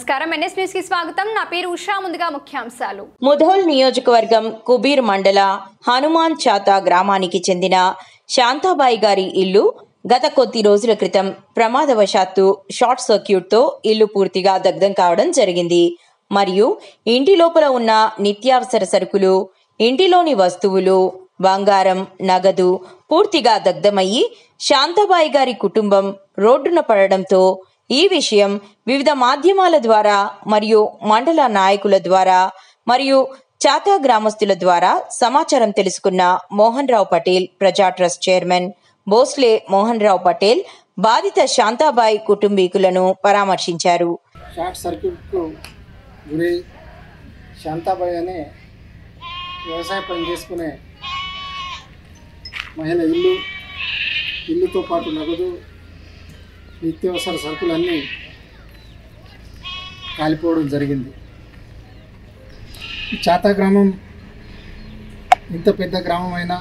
నమస్కారం NS news కి స్వాగతం నా పేరు ఉషా ముందుగా ముఖ్యాంశాలు ముధోల్ నియోజకవర్గం కుబీర్ మండల హనుమాన్ చాతా గ్రామానికి చెందిన శాంతాబాయి గారి ఇల్లు గత కొద్ది రోజుల క్రితం ప్రమాదవశాత్తు షార్ట్ సర్క్యూట్ తో ఇల్లు పూర్తిగా దగ్ధం కావడం జరిగింది మరియు ఇంటి లోపల ఉన్న నిత్యావసర సరుకులు ఇంటిలోని వస్తువులు బంగారం నగదు పూర్తిగా దగ్ధమయ్యి శాంతాబాయి గారి కుటుంబం రోడ్డున పడడంతో ఈ విషయం వివిధ మాధ్యమాల ద్వారా మరియు మండల నాయకుల ద్వారా మరియు చాతా గ్రామస్తుల ద్వారా సమాచారం తెలుసుకున్న మోహన్ రావు పటేల్ ప్రజా ట్రస్ట్ చైర్మన్ భోస్లే మోహన్ రావు పటేల్ బాధిత శాంతాబాయి కుటుంబీకులను పరామర్శించారు. షార్ట్ సర్క్యూట్కు గురై శాంతాబాయి అనే వ్యవసాయ పని చేసుకునే మహిళ ఇల్లుతో పాటు నగదు నిత్యావసర సరుకులన్నీ కాలిపోవడం జరిగింది. ఈ చాతా గ్రామం ఇంత పెద్ద గ్రామం అయినా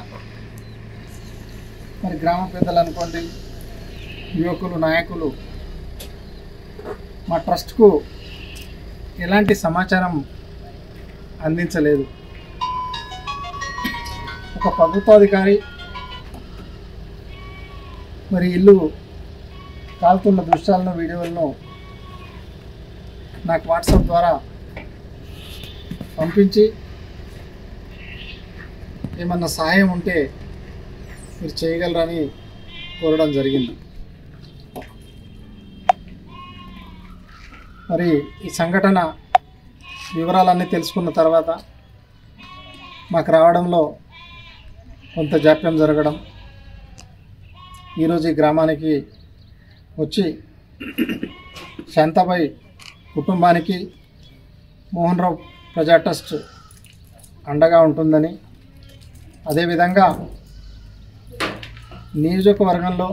మరి గ్రామ పెద్దలు అనుకోండి, యువకులు నాయకులు మా ట్రస్ట్కు ఎలాంటి సమాచారం అందించలేదు. ఒక ప్రభుత్వాధికారి మరి ఇల్లు కాలుతున్న దృశ్యాలను వీడియోలను నాకు వాట్సాప్ ద్వారా పంపించి ఏమన్నా సహాయం ఉంటే మీరు చేయగలరని కోరడం జరిగింది. మరి ఈ సంఘటన వివరాలన్నీ తెలుసుకున్న తర్వాత మాకు రావడంలో కొంత జాప్యం జరగడం, ఈరోజు ఈ గ్రామానికి వచ్చి శాంతాబాయి కుటుంబానికి మోహన్ రావు ప్రజా ట్రస్ట్ అండగా ఉంటుందని, అదేవిధంగా నియోజకవర్గంలో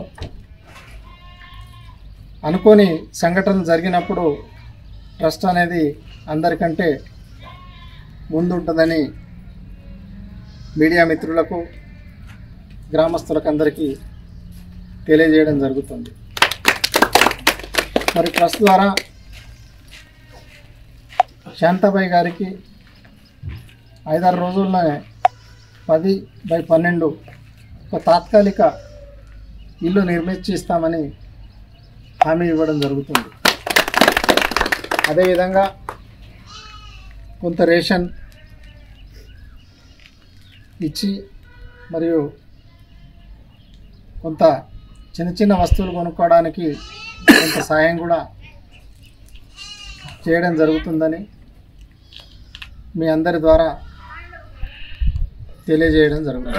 అనుకోని సంఘటనలు జరిగినప్పుడు ట్రస్ట్ అనేది అందరికంటే ముందుంటుందని మీడియా మిత్రులకు గ్రామస్తులకు అందరికీ తెలియజేయడం జరుగుతుంది. మరి ట్రస్ట్ ద్వారా శాంతాబాయి గారికి 5-6 రోజుల్లోనే 10/12 ఒక తాత్కాలిక ఇల్లు నిర్మించి ఇస్తామని హామీ ఇవ్వడం జరుగుతుంది. అదేవిధంగా కొంత రేషన్ ఇచ్చి మరియు కొంత చిన్న వస్తువులు కొనుక్కోవడానికి కొంత సాయం కూడా చేయడం జరుగుతుందని మీ అందరి ద్వారా తెలియజేయడం జరుగుతుంది.